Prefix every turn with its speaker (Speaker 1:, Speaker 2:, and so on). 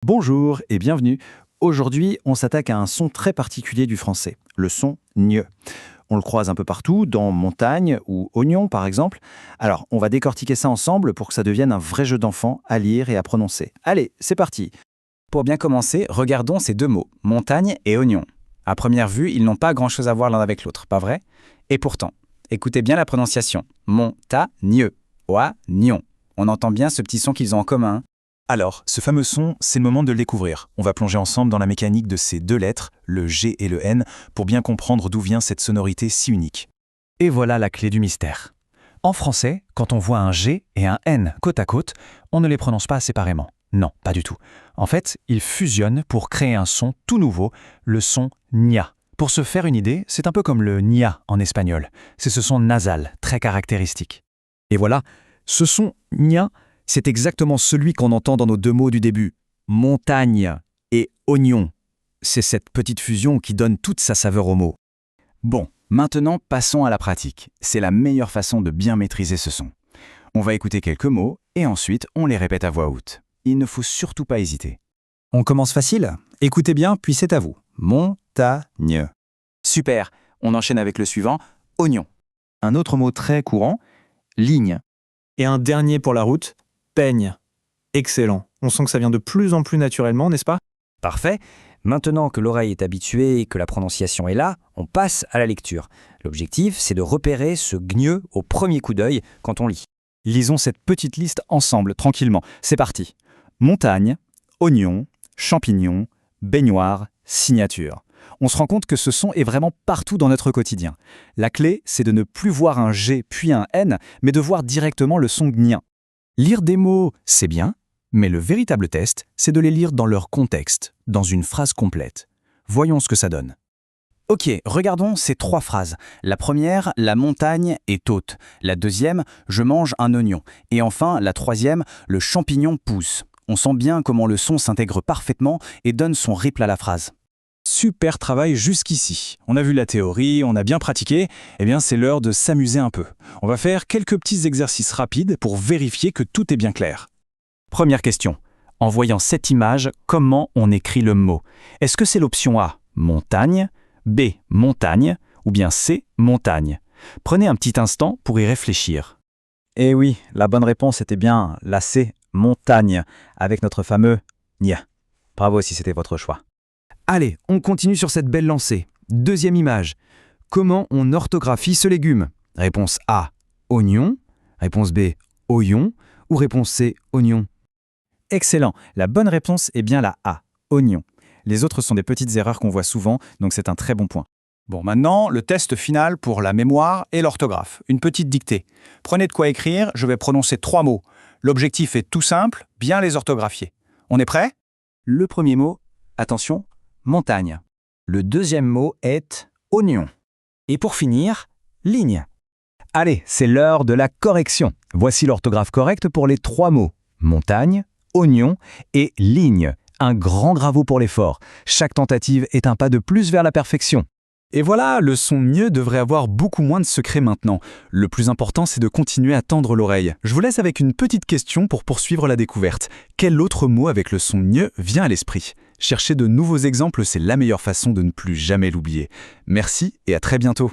Speaker 1: Bonjour et bienvenue. Aujourd'hui, on s'attaque à un son très particulier du français, le son gneu. On le croise un peu partout, dans montagne ou oignon par exemple. Alors, on va décortiquer ça ensemble pour que ça devienne un vrai jeu d'enfant à lire et à prononcer. Allez, c'est parti.
Speaker 2: Pour bien commencer, regardons ces deux mots, montagne et oignon. À première vue, ils n'ont pas grand-chose à voir l'un avec l'autre, pas vrai? Et pourtant, écoutez bien la prononciation. Montagneux, oignon. On entend bien ce petit son qu'ils ont en commun.
Speaker 3: Alors, ce fameux son, c'est le moment de le découvrir. On va plonger ensemble dans la mécanique de ces deux lettres, le G et le N, pour bien comprendre d'où vient cette sonorité si unique.
Speaker 4: Et voilà la clé du mystère. En français, quand on voit un G et un N côte à côte, on ne les prononce pas séparément. Non, pas du tout. En fait, ils fusionnent pour créer un son tout nouveau, le son gna. Pour se faire une idée, c'est un peu comme le gna en espagnol. C'est ce son nasal, très caractéristique. Et voilà, ce son gna, c'est exactement celui qu'on entend dans nos deux mots du début, montagne et oignon. C'est cette petite fusion qui donne toute sa saveur au mot.
Speaker 2: Bon, maintenant passons à la pratique. C'est la meilleure façon de bien maîtriser ce son. On va écouter quelques mots et ensuite on les répète à voix haute. Il ne faut surtout pas hésiter.
Speaker 1: On commence facile. Écoutez bien, puis c'est à vous. Montagne.
Speaker 2: Super, on enchaîne avec le suivant, oignon.
Speaker 1: Un autre mot très courant, ligne.
Speaker 5: Et un dernier pour la route, peigne. Excellent. On sent que ça vient de plus en plus naturellement, n'est-ce pas?
Speaker 6: Parfait. Maintenant que l'oreille est habituée et que la prononciation est là, on passe à la lecture. L'objectif, c'est de repérer ce gneu au premier coup d'œil quand on lit.
Speaker 1: Lisons cette petite liste ensemble, tranquillement. C'est parti. Montagne, oignon, champignon, baignoire, signature. On se rend compte que ce son est vraiment partout dans notre quotidien. La clé, c'est de ne plus voir un G puis un N, mais de voir directement le son gnien. Lire des mots, c'est bien, mais le véritable test, c'est de les lire dans leur contexte, dans une phrase complète. Voyons ce que ça donne.
Speaker 2: Ok, regardons ces trois phrases. La première, la montagne est haute. La deuxième, je mange un oignon. Et enfin, la troisième, le champignon pousse. On sent bien comment le son s'intègre parfaitement et donne son rythme à la phrase.
Speaker 3: Super travail jusqu'ici. On a vu la théorie, on a bien pratiqué. Eh bien, c'est l'heure de s'amuser un peu. On va faire quelques petits exercices rapides pour vérifier que tout est bien clair.
Speaker 4: Première question. En voyant cette image, comment on écrit le mot? Est-ce que c'est l'option A, montagne, B, montagne, ou bien C, montagne? Prenez un petit instant pour y réfléchir.
Speaker 1: Eh oui, la bonne réponse était bien la C, montagne, avec notre fameux gna. Bravo si c'était votre choix. Allez, on continue sur cette belle lancée. Deuxième image. Comment on orthographie ce légume? Réponse A, oignon. Réponse B, oignon. Ou réponse C, oignon. Excellent. La bonne réponse est bien la A, oignon. Les autres sont des petites erreurs qu'on voit souvent, donc c'est un très bon point.
Speaker 3: Bon, maintenant, le test final pour la mémoire et l'orthographe. Une petite dictée. Prenez de quoi écrire, je vais prononcer 3 mots. L'objectif est tout simple, bien les orthographier. On est prêt?
Speaker 2: Le premier mot, attention, montagne.
Speaker 6: Le deuxième mot est oignon. Et pour finir, ligne.
Speaker 4: Allez, c'est l'heure de la correction. Voici l'orthographe correcte pour les 3 mots. Montagne, oignon et ligne. Un grand bravo pour l'effort. Chaque tentative est un pas de plus vers la perfection.
Speaker 1: Et voilà, le son gneu devrait avoir beaucoup moins de secrets maintenant. Le plus important, c'est de continuer à tendre l'oreille. Je vous laisse avec une petite question pour poursuivre la découverte. Quel autre mot avec le son gneu vient à l'esprit? Chercher de nouveaux exemples, c'est la meilleure façon de ne plus jamais l'oublier. Merci et à très bientôt.